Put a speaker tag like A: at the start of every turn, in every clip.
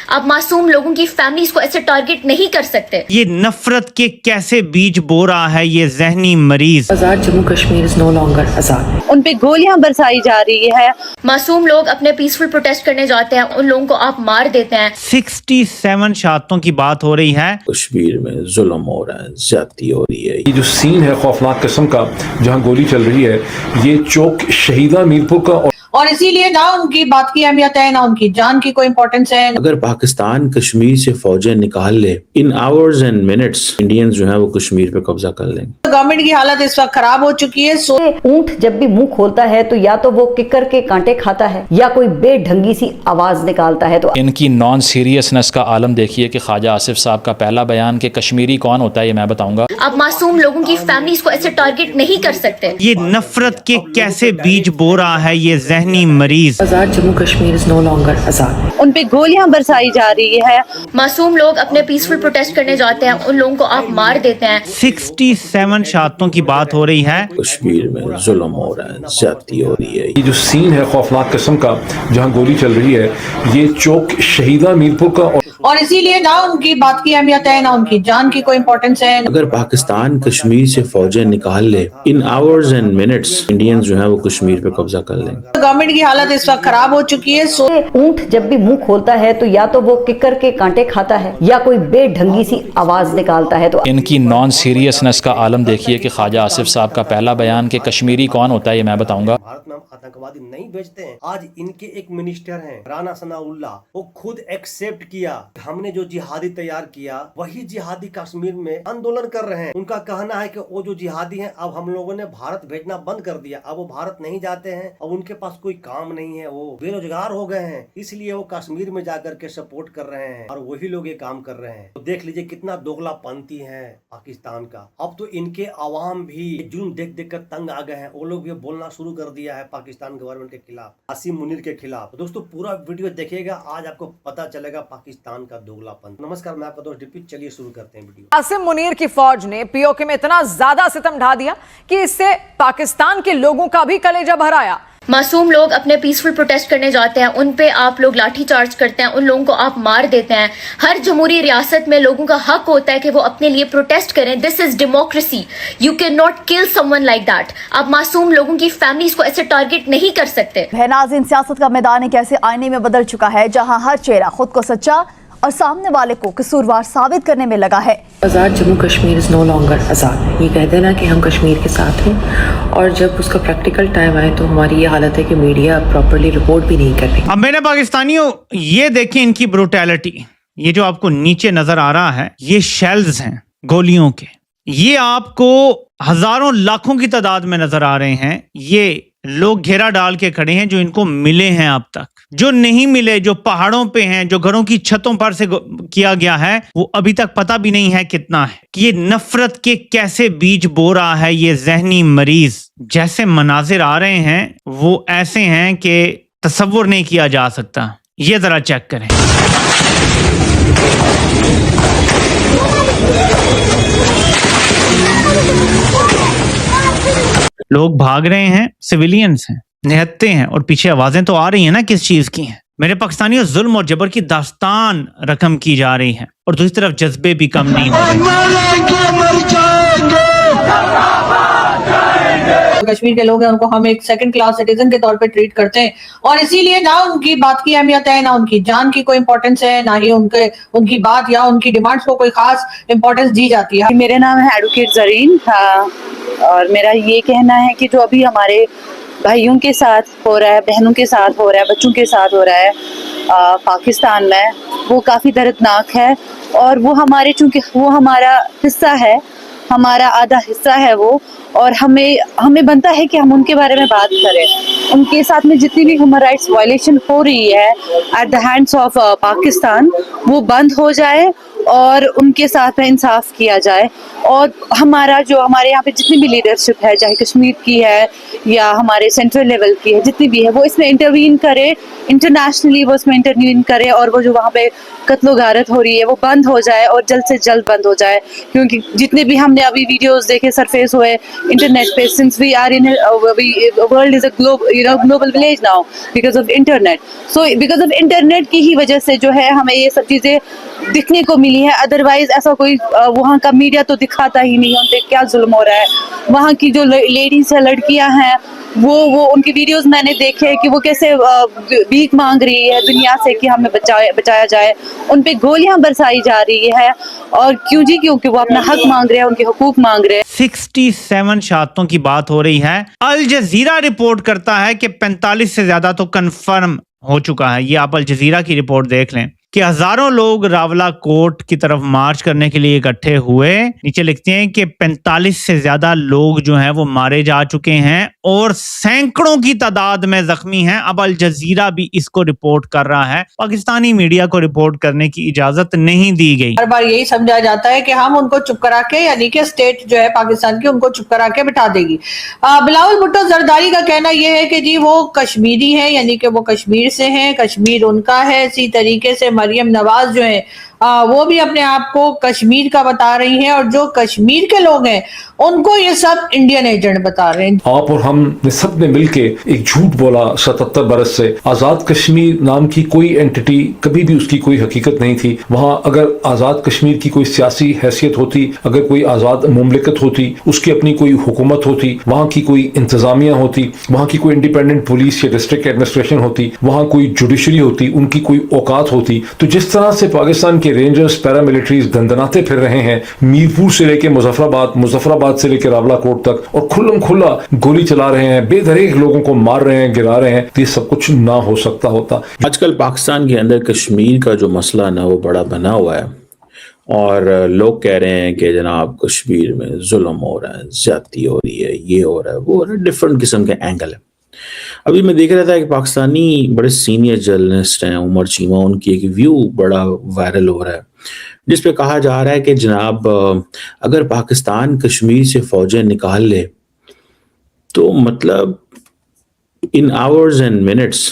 A: आप मासूम लोगों की फैमिलीज को ऐसे टारगेट नहीं कर सकते।
B: ये नफरत के कैसे बीज बो रहा है ये जहनी मरीज।
C: Azad Jammu Kashmir is no longer आजाद।
D: उन पे गोलियां बरसाई जा रही है।
A: मासूम लोग अपने पीसफुल प्रोटेस्ट करने जाते हैं, उन लोगों को आप मार देते हैं।
B: 67 शहादतों की बात हो रही है।
E: कश्मीर में जुल्म हो रहा है, ज्यादती हो रही है।
F: ये जो सीन है खौफनाक किस्म का जहां गोली चल रही है, ये चौक शहीदा मीरपुर का
G: और इसीलिए ना उनकी बात की अहमियत है, ना उनकी जान की कोई इंपॉर्टेंस है।
E: अगर पाकिस्तान कश्मीर से फौजें निकाल ले, in hours and minutes Indians जो है वो कश्मीर पे कब्जा कर लेंगे।
G: गवर्नमेंट की हालत इस वक्त खराब हो चुकी है।
H: ऊंट जब भी मुंह खोलता है तो या तो वो किकर के कांटे खाता है या कोई बेढंगी सी आवाज निकालता है। तो
I: इनकी नॉन सीरियसनेस का आलम देखिए कि ख्वाजा आसिफ साहब का पहला बयान कि कश्मीरी कौन होता है ये मैं बताऊंगा।
A: आप मासूम लोगों की फैमिलीज को ऐसे टारगेट नहीं कर सकते।
B: ये नफरत के कैसे बीज बो रहा है ये जहनी मरीज।
C: Azad Jammu Kashmir is no longer आजाद।
D: उन पे गोलियां बरसाई जा रही है।
A: मासूम लोग अपने पीसफुल प्रोटेस्ट करने जाते हैं, उन लोगों को आप मार देते हैं।
B: 67 शहादतों की बात हो रही है।
E: कश्मीर में जुल्म हो रहा है, ज्यादती हो रही है।
F: ये जो सीन है खौफनाक किस्म का जहां गोली चल रही है, ये चौक शहीदा मीरपुर का
G: और इसीलिए ना उनकी बात की अहमियत है, ना उनकी जान की कोई इंपॉर्टेंस है।
E: अगर पाकिस्तान कश्मीर से फौजें निकाल ले, in hours and minutes Indians जो है वो कश्मीर पे कब्जा कर लेंगे।
G: गवर्नमेंट की हालत इस वक्त खराब हो चुकी है।
H: ऊंट जब भी मुंह खोलता है तो या तो वो किकर के कांटे खाता है या कोई बेढंगी सी आवाज निकालता है। तो
I: इनकी नॉन सीरियसनेस का आलम देखिए कि ख्वाजा आसिफ साहब का पहला बयान कि कश्मीरी कौन होता है ये मैं बताऊंगा।
J: भारत में हम आतंकवादी नहीं भेजते हैं। आज इनके एक मिनिस्टर हैं राना सनाउल्लाह, वो खुद एक्सेप्ट किया हमने जो जिहादी तैयार किया वही जिहादी कश्मीर में आंदोलन कर रहे हैं। उनका कहना है कि वो जो जिहादी हैं अब हम लोगों ने भारत भेजना बंद कर दिया, अब वो भारत नहीं जाते हैं, अब उनके पास कोई काम नहीं है, वो बेरोजगार हो गए हैं, इसलिए वो कश्मीर में जाकर के सपोर्ट कर रहे हैं और वही लोग ये काम कर रहे हैं। तो देख लीजिए कितना दोगलापंती है पाकिस्तान का। अब तो इनके आवाम भी जुल्म देख देख कर तंग आ गए हैं, वो लोग भी बोलना शुरू कर दिया है पाकिस्तान गवर्नमेंट के खिलाफ, आसिम मुनीर के खिलाफ। दोस्तों पूरा वीडियो देखिएगा, आज आपको पता चलेगा पाकिस्तान का दोगलापन। नमस्कार, मैं आपका दोस्त डिप्टी, चलिए शुरू करते हैं वीडियो।
K: आसिम मुनीर की फौज ने पीओके में इतना ज्यादा सितम ढा दिया कि इससे पाकिस्तान के लोगों का भी कलेजा भर आया।
A: मासूम लोग अपने पीसफुल प्रोटेस्ट करने जाते हैं, उन पे आप लोग लाठी चार्ज करते हैं, उन लोगों को आप मार देते हैं। हर जमहूरी रियासत में लोगों का हक होता है कि वो अपने लिए प्रोटेस्ट करें। This is democracy, you can not kill someone like that. आप मासूम लोगों की फैमिलीज को ऐसे टारगेट नहीं कर सकते।
H: नाज़रीन, सियासत का मैदान एक ऐसे आईने में बदल चुका है जहां हर चेहरा खुद को सच्चा और सामने वाले को कसूरवार साबित करने में लगा है।
C: Azad Jammu Kashmir is no longer आजाद। ये कहते हैं ना कि हम कश्मीर के साथ हैं, और जब उसका प्रैक्टिकल टाइम आए तो हमारी ये हालत है कि मीडिया प्रॉपर्ली रिपोर्ट भी नहीं कर रही।
B: अब मेरे पाकिस्तानियों ये देखें इनकी ब्रूटैलिटी। ये जो आपको नीचे नजर आ रहा है ये शेल्स हैं गोलियों के। ये आपको हजारों लाखों की तादाद में नजर आ रहे हैं। ये लोग घेरा डाल के खड़े हैं जो इनको मिले हैं अब तक, जो नहीं मिले, जो पहाड़ों पे हैं, जो घरों की छतों पर से किया गया है, वो अभी तक पता भी नहीं है कितना है। कि ये नफरत के कैसे बीज बो रहा है ये जहनी मरीज। जैसे मनाजिर आ रहे हैं वो ऐसे हैं कि तसव्वुर नहीं किया जा सकता। ये जरा चेक करें। लोग भाग रहे हैं, सिविलियंस हैं, निहत्ते हैं, और पीछे आवाजें तो आ रही हैं ना किस चीज की हैं। मेरे पाकिस्तानियों, जुल्म और जबर की दास्तान रकम की जा रही है और दूसरी तरफ जज्बे भी कम नहीं हो रहे।
G: कश्मीर के लोग हैं उनको हम एक सेकंड क्लास सिटीजन के तौर पे ट्रीट करते हैं, और इसीलिए ना उनकी बात की अहमियत है, ना उनकी जान की कोई इंपॉर्टेंस है, ना ही उनकी बात या उनकी डिमांड्स को कोई खास इंपॉर्टेंस दी जाती है।
D: मेरा नाम है एडवोकेट जरीन, और मेरा ये कहना है कि जो अभी हमारे भाइयों के साथ हो रहा है, बहनों के साथ हो रहा है, बच्चों के साथ हो रहा है पाकिस्तान में, वो काफ़ी दर्दनाक है। और वो हमारे, चूँकि वो हमारा हिस्सा है, हमारा आधा हिस्सा है वो, और हमें बनता है कि हम उनके बारे में बात करें। उनके साथ में जितनी भी ह्यूमन राइट्स वायलेशन हो रही है at the hands of Pakistan, वो बंद हो जाए اور ان کے ساتھ میں انصاف کیا جائے. اور ہمارا جو ہمارے یہاں پہ جتنی بھی لیڈرشپ ہے, چاہے کشمیر کی ہے یا ہمارے سینٹرل لیول کی ہے, جتنی بھی ہے, وہ اس میں انٹروین کرے, انٹرنیشنلی وہ اس میں انٹروین کرے, اور وہ جو وہاں پہ قتل و غارت ہو رہی ہے وہ بند ہو جائے, اور جلد سے جلد بند ہو جائے. کیونکہ جتنے بھی ہم نے ابھی ویڈیوز دیکھے سرفیس ہوئے انٹرنیٹ پہ, since we are in world is a global village now because of internet. So because of internet کی ہی وجہ سے جو ہے ہمیں یہ سب چیزیں دکھنے کو ملی ہے. ادروائز ایسا کوئی وہاں کا میڈیا تو دکھاتا ہی نہیں ہے ان پہ کیا ظلم ہو رہا ہے. وہاں کی جو لیڈیز ہیں, لڑکیاں ہیں, وہ ان کی ویڈیوز میں نے دیکھے کہ وہ کیسے بھیک مانگ رہی ہے دنیا سے کہ ہمیں بچایا جائے. ان پہ گولیاں برسائی جا رہی ہے, اور کیوں جی, کیونکہ وہ اپنا حق مانگ رہے ہیں, ان کے حقوق مانگ رہے ہیں.
B: 67 شہادتوں کی بات ہو رہی ہے. الجزیرہ رپورٹ کرتا ہے کہ 45 سے زیادہ تو کنفرم ہو چکا ہے. یہ آپ الجزیرہ کی رپورٹ دیکھ لیں کہ ہزاروں لوگ راولا کوٹ کی طرف مارچ کرنے کے لیے اکٹھے ہوئے. نیچے لکھتے ہیں کہ 45 سے زیادہ لوگ جو ہیں وہ مارے جا چکے ہیں اور سینکڑوں کی تعداد میں زخمی ہیں. اب الجزیرہ بھی اس کو رپورٹ کر رہا ہے. پاکستانی میڈیا کو رپورٹ کرنے کی اجازت نہیں دی گئی.
G: ہر بار یہی سمجھا جاتا ہے کہ ہم ان کو چپ کرا کے, یعنی کہ اسٹیٹ جو ہے پاکستان کی, ان کو چپ کرا کے بٹھا دے گی. بلاول بھٹو زرداری کا کہنا یہ ہے کہ جی وہ کشمیری ہیں, یعنی کہ وہ کشمیر سے ہیں, کشمیر ان کا ہے. اسی طریقے سے مریم نواز جو ہیں وہ بھی اپنے آپ کو کشمیر کا بتا رہی ہیں, اور جو کشمیر کے لوگ ہیں ان کو یہ سب انڈین ایجنٹ بتا رہے ہیں.
F: آپ اور ہم نے سب نے مل کے ایک جھوٹ بولا 77 برس سے. آزاد کشمیر نام کی کوئی اینٹی, کبھی بھی اس کی کوئی حقیقت نہیں تھی. وہاں اگر آزاد کشمیر کی کوئی سیاسی حیثیت ہوتی, اگر کوئی آزاد مملکت ہوتی, اس کی اپنی کوئی حکومت ہوتی, وہاں کی کوئی انتظامیہ ہوتی, وہاں کی کوئی انڈیپینڈنٹ پولیس یا ڈسٹرکٹ ایڈمنسٹریشن ہوتی, وہاں کوئی جوڈیشری ہوتی, ان کی کوئی اوقات ہوتی, تو جس طرح سے پاکستان کے رینجرز پیراملٹریز دندناتے پھر رہے ہیں میرپور سے لے کے مظفر آباد سے لے کے راولا کوٹ تک, اور کھلم کھلا گولی چلا رہے ہیں, بے دریغ لوگوں کو مار رہے ہیں, گرا رہے ہیں, یہ سب کچھ نہ ہو سکتا ہوتا.
E: آج کل پاکستان کے اندر کشمیر کا جو مسئلہ نا وہ بڑا بنا ہوا ہے, اور لوگ کہہ رہے ہیں کہ جناب کشمیر میں ظلم ہو رہا ہے, زیادتی ہو رہی ہے, یہ ہو رہا ہے, وہ ہو رہا ہے. ڈفرنٹ قسم کے اینگل ہے. ابھی میں دیکھ رہا تھا کہ پاکستانی بڑے سینئر جرنلسٹ ہیں, عمر چیمہ, ان کی ایک ویو بڑا وائرل ہو رہا ہے جس پہ کہا جا رہا ہے کہ جناب اگر پاکستان کشمیر سے فوجیں نکال لے تو مطلب ان آورز اینڈ منٹس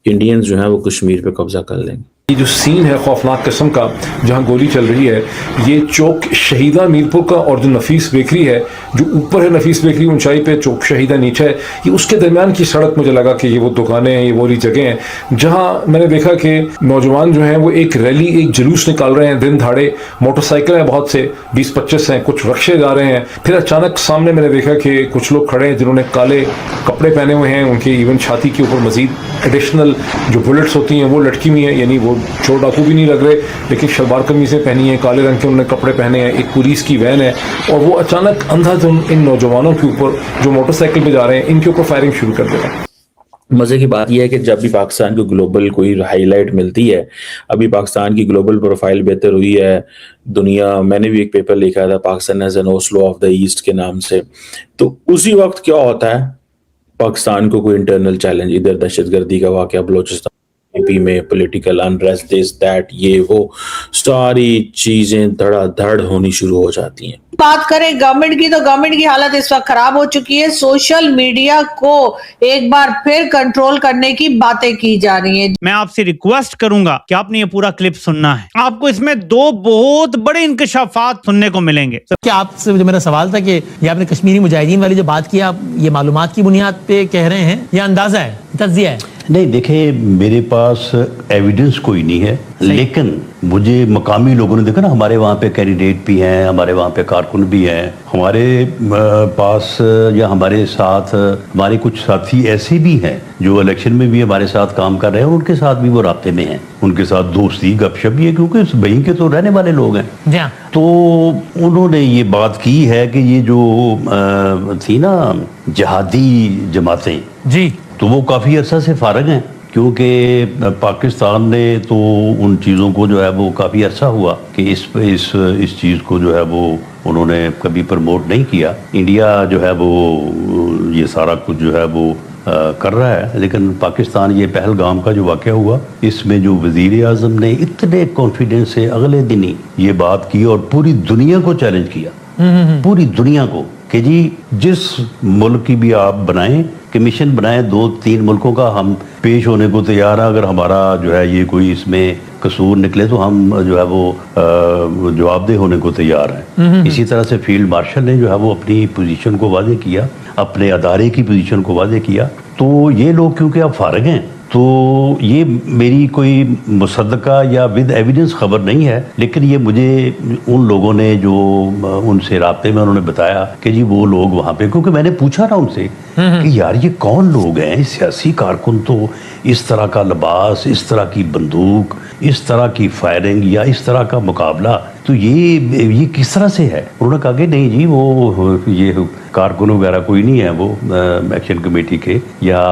E: انڈینز جو ہیں وہ کشمیر پہ قبضہ کر لیں گے.
F: یہ جو سین ہے خوفناک قسم کا جہاں گولی چل رہی ہے, یہ چوک شہیدہ میرپور کا, اور جو نفیس بیکری ہے, جو اوپر ہے نفیس بیکری اونچائی پہ, چوک شہیدہ نیچے ہے, یہ اس کے درمیان کی سڑک. مجھے لگا کہ یہ وہ دکانیں ہیں, یہ وہ جگہ ہیں جہاں میں نے دیکھا کہ نوجوان جو ہیں وہ ایک ریلی, ایک جلوس نکال رہے ہیں دن دھاڑے. موٹر سائیکل ہیں بہت سے, 20-25 ہیں, کچھ رکشے جا رہے ہیں. پھر اچانک سامنے میں نے دیکھا کہ کچھ لوگ کھڑے ہیں جنہوں نے کالے کپڑے پہنے ہوئے ہیں, ان کے ایون چھاتی کے اوپر مزید ایڈیشنل جو بلٹس ہوتی ہیں وہ لٹکی ہوئی ہیں, یعنی وہ چور ڈاکو بھی نہیں لگ رہے, لیکن شلوار قمیضیں پہنی ہیں, کالے رنگ کے انہوں نے کپڑے پہنے ہیں. ایک پولیس کی وین ہے, اور وہ اچانک اندھا دھند ان نوجوانوں کے اوپر جو موٹر سائیکل پہ جا رہے ہیں ان کے اوپر فائرنگ شروع کر دے گا.
E: مزے کی بات یہ ہے کہ جب بھی پاکستان کو گلوبل کوئی ہائی لائٹ ملتی ہے, ابھی پاکستان کی گلوبل پروفائل بہتر ہوئی ہے دنیا, میں نے بھی ایک پیپر لکھا تھا Pakistan as an Oslo of the east کے نام سے, تو اسی وقت کیا ہوتا ہے پاکستان کو کوئی انٹرنل چیلنج, ادھر دہشت گردی کا واقعہ بلوچستان پی میں, پولیٹیکل انریسٹ, دس دیٹ, یہ وہ ساری چیزیں دھڑا دھڑ ہونی شروع ہو جاتی ہیں.
G: بات کریں گورنمنٹ کی تو گورنمنٹ کی حالت اس وقت خراب ہو چکی ہے. سوشل میڈیا کو ایک بار پھر کنٹرول کرنے کی باتیں کی جا رہی ہیں.
B: میں آپ سے ریکویسٹ کروں گا کہ آپ نے یہ پورا کلپ سننا ہے. آپ کو اس میں 2 بہت بڑے انکشافات سننے کو ملیں گے.
L: کیا آپ سے جو میرا سوال تھا کہ یہ آپ نے کشمیری مجاہدین والی جو بات کی, آپ یہ معلومات کی بنیاد پہ کہہ رہے ہیں یا اندازہ ہے, تجزیہ ہے؟
M: نہیں دیکھیں, میرے پاس ایویڈنس کوئی نہیں ہے, لیکن مجھے مقامی لوگوں نے دیکھا نا, ہمارے وہاں پہ کینڈیڈیٹ بھی ہیں, ہمارے وہاں پہ کارکن بھی ہیں, ہمارے پاس یا ہمارے ساتھ ہمارے کچھ ساتھی ایسے بھی ہیں جو الیکشن میں بھی ہمارے ساتھ کام کر رہے ہیں, اور ان کے ساتھ بھی وہ رابطے میں ہیں, ان کے ساتھ دوستی گپ شپ بھی ہے, کیونکہ وہیں کے تو رہنے والے لوگ ہیں. تو انہوں نے یہ بات کی ہے کہ یہ جو تھی نا جہادی جماعتیں, جی, تو وہ کافی عرصہ سے فارغ ہیں, کیونکہ پاکستان نے تو ان چیزوں کو جو ہے وہ کافی عرصہ ہوا کہ اس چیز کو جو ہے وہ انہوں نے کبھی پروموٹ نہیں کیا. انڈیا جو ہے وہ یہ سارا کچھ جو ہے وہ कर रहा है, लेकिन पाकिस्तान ये पहलगाम का जो वाक़या हुआ, इसमें जो वज़ीर आज़म ने इतने कॉन्फिडेंस से अगले दिन ही ये बात की और पूरी दुनिया को चैलेंज किया, पूरी दुनिया को, कि जी जिस मुल्क की भी आप बनाएं, कमीशन बनाएं, 2-3 मुल्कों का हम पेश होने को तैयार हैं, अगर हमारा जो है ये कोई इसमें कसूर निकले तो हम जो है वो जवाबदेह होने को तैयार हैं। इसी तरह से फील्ड मार्शल ने जो है वो अपनी पोजीशन को वादे किया, अपने अदारे की पोजीशन को वादे किया। तो ये लोग क्योंकि अब फारिग हैं, तो ये मेरी कोई मुसद्दका या विद एविडेंस खबर नहीं है, लेकिन ये मुझे उन लोगों ने जो उनसे राब्ते में उन्होंने बताया कि जी वो लोग वहाँ पे, क्योंकि मैंने पूछा ना उनसे कि यार ये कौन लोग हैं, सियासी कारकुन तो इस तरह का लिबास, इस तरह की बंदूक, इस तरह की फायरिंग या इस तरह का मुकाबला, तो ये किस तरह से है। उन्होंने कहा कि नहीं जी वो ये कारकुन वगैरह कोई नहीं है, वो एक्शन कमेटी के या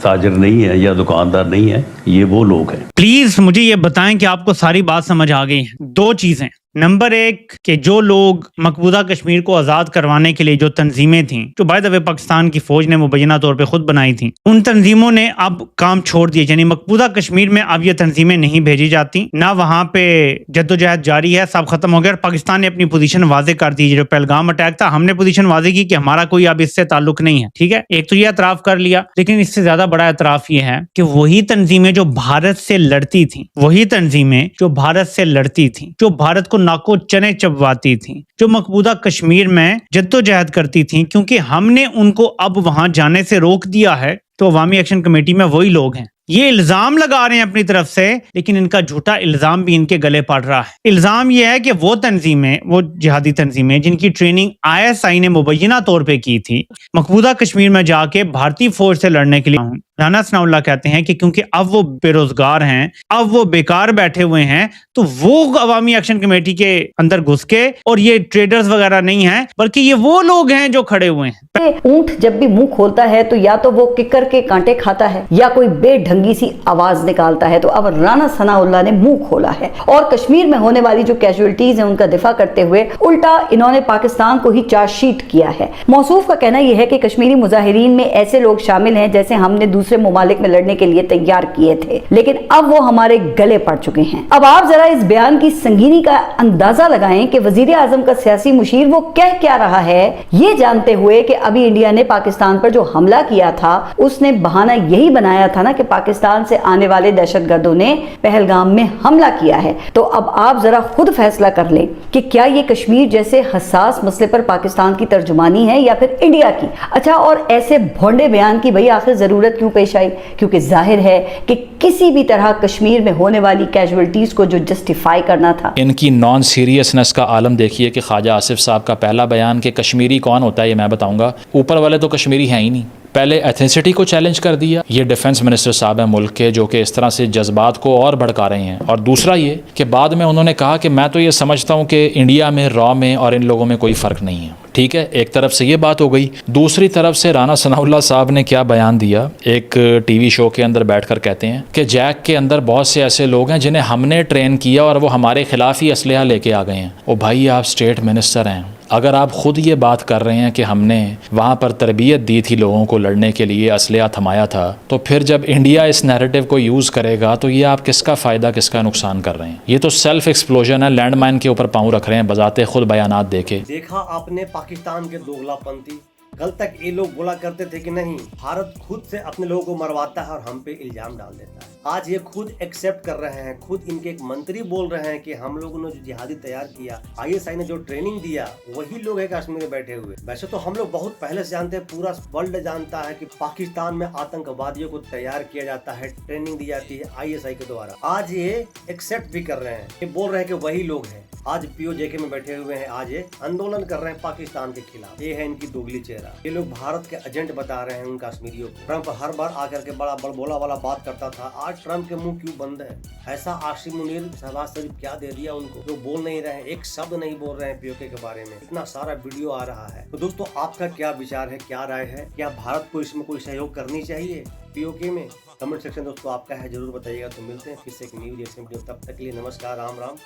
M: ताजर नहीं है या दुकानदार नहीं है, ये वो लोग हैं।
B: प्लीज मुझे ये बताएं कि आपको सारी बात समझ आ गई है। 2 चीजें, नंबर 1 कि जो लोग मकबूजा कश्मीर को आज़ाद करवाने के लिए जो तंजीमें थीं, जो बाय द वे पाकिस्तान की फौज ने मुबैना तौर पे खुद बनाई थीं, उन तंजीमों ने अब काम छोड़ दिए, यानी मकबूजा कश्मीर में अब ये तंजीमें नहीं भेजी जाती, ना वहाँ पे जद्दोजहद जारी है, सब खत्म हो गया। और पाकिस्तान ने अपनी पोजीशन वाजे कर दी। जो पहलगाम अटैक था, हमने पोजीशन वाजे की कि हमारा कोई अब इससे ताल्लुक नहीं है, ठीक है, एक तो ये एतराफ़ कर लिया, लेकिन इससे ज्यादा बड़ा एतराफ़ ये है कि वही तंजीमें जो भारत से लड़ती थी, वही तंजीमें जो भारत से लड़ती थी, जो भारत को नाको चने चबवाती थी, जो मकबूजा कश्मीर में जद्दोजहद करती थी, क्योंकि हमने उनको अब वहां जाने से रोक दिया है, तो अवामी एक्शन कमेटी में वही लोग हैं। ये इल्जाम लगा रहे हैं अपनी तरफ से, लेकिन इनका झूठा इल्जाम भी इनके गले पड़ रहा है। इल्जाम ये है कि वो तंजीमें, वो जिहादी तंजीमें जिनकी ट्रेनिंग ISI ने मुबैना तौर पे की थी, मकबूजा कश्मीर में जाके भारतीय फौज से लड़ने के लिए, राना सनाउल्लाह कहते हैं कि क्योंकि अब वो बेरोजगार हैं, अब वो बेकार बैठे हुए हैं, तो वो अवामी एक्शन कमेटी के अंदर घुस के, और ये ट्रेडर्स वगैरह नहीं हैं, बल्कि ये वो लोग हैं जो खड़े हुए हैं।
N: ऊंट जब भी मुंह खोलता है तो या तो वो किकर के कांटे खाता है या कोई बेढंगी सी आवाज निकालता है। तो अब राना सनाउल्लाह ने मुंह खोला है और कश्मीर में होने वाली जो कैजुअलिटीज हैं उनका दिफा करते हुए उल्टा इन्होंने पाकिस्तान को ही चार्जशीट किया है। मौसूफ का कहना यह है कि कश्मीरी मुजाहिरीन में ऐसे लोग शामिल हैं जैसे हमने दूसरे ममालिक में लड़ने के लिए तैयार किए थे, लेकिन अब वो हमारे गले पड़ चुके हैं। अब आप जरा इस बयान की संगीनी का अंदाजा लगाएं कि वजीर आजम का सियासी मुशीर वो कह क्या रहा है, ये जानते हुए कि अभी इंडिया ने पाकिस्तान पर जो हमला किया था उसने बहाना यही बनाया था ना कि पाकिस्तान से आने वाले दहशतगर्दों ने पहलगाम में हमला किया है। तो अब आप जरा खुद फैसला कर लें कि क्या ये कश्मीर जैसे हसास मसले पर पाकिस्तान की तर्जुमानी है या फिर इंडिया की। अच्छा, और ऐसे भोंडे बयान की भाई आखिर जरूरत क्यों पेश आई, क्योंकि जाहिर है कि किसी भी तरह कश्मीर में होने वाली कैजुअलिटीज को जो जस्टिफाई करना था।
I: इनकी नॉन सीरियसनेस का आलम देखिए कि ख्वाजा आसिफ साहब का पहला बयान कि कश्मीरी कौन होता है ये मैं बताऊंगा, ऊपर वाले तो कश्मीरी हैं ही नहीं। पहले एथनिसिटी को चैलेंज कर दिया, ये डिफेंस मिनिस्टर साहब हैं मुल्क के जो कि इस तरह से जज्बात को और भड़का रहे हैं। और दूसरा ये कि बाद में उन्होंने कहा कि मैं तो ये समझता हूँ कि इंडिया में, रॉ में और इन लोगों में कोई फ़र्क नहीं है। ठीक है, एक तरफ से ये बात हो गई, दूसरी तरफ से राना सनाउल्लाह साहब ने क्या बयान दिया, एक टीवी शो के अंदर बैठकर कहते हैं कि जैक के अंदर बहुत से ऐसे लोग हैं जिन्हें हमने ट्रेन किया और वो हमारे खिलाफ ही असलहा लेके आ गए हैं। ओ भाई, आप स्टेट मिनिस्टर हैं, अगर आप खुद ये बात कर रहे हैं कि हमने वहाँ पर तरबियत दी थी लोगों को लड़ने के लिए, असलहा थमाया था, तो फिर जब इंडिया इस नैरेटिव को यूज़ करेगा तो ये आप किसका फ़ायदा किसका नुकसान कर रहे हैं। ये तो सेल्फ एक्सप्लोजन है, लैंड माइन के ऊपर पाँव रख रहे हैं बजाते खुद बयानात देके।
J: देखा आपने पाकिस्तान के दोगलापंथी। कल तक ये लोग बोला करते थे कि नहीं, भारत खुद से अपने लोगों को मरवाता है और हम पे इल्जाम डाल देता है। आज ये खुद एक्सेप्ट कर रहे हैं, खुद इनके एक मंत्री बोल रहे हैं कि हम लोगों ने जो जिहादी तैयार किया, ISI ने जो ट्रेनिंग दिया, वही लोग है कश्मीर में बैठे हुए। वैसे तो हम लोग बहुत पहले से जानते हैं, पूरा वर्ल्ड जानता है कि पाकिस्तान में आतंकवादियों को तैयार किया जाता है, ट्रेनिंग दी जाती है ISI के द्वारा। आज ये एक्सेप्ट भी कर रहे हैं, ये बोल रहे हैं कि वही लोग हैं। आज POJK में बैठे हुए हैं, आज ये आंदोलन कर रहे हैं पाकिस्तान के खिलाफ। ये है इनकी दोगली चेहरा। ये लोग भारत के एजेंट बता रहे हैं उन कश्मीरियों को। ट्रंप हर बार आकर के बड़ा बड़बोला वाला बात करता था, आज ट्रंप के मुंह क्यों बंद है? ऐसा आसिम मुनीर, शहबाज शरीफ क्या दे दिया उनको जो बोल नहीं रहे हैं, एक शब्द नहीं बोल रहे हैं POK के बारे में। इतना सारा वीडियो आ रहा है। तो दोस्तों, आपका क्या विचार है, क्या राय है? क्या भारत को इसमें कोई सहयोग करनी चाहिए POK में? कमेंट सेक्शन दोस्तों आपका है, जरूर बताइएगा। तो मिलते हैं फिर से एक न्यू रिएक्शन वीडियो, तब तक के लिए नमस्कार, राम राम,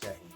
J: जय हिंद।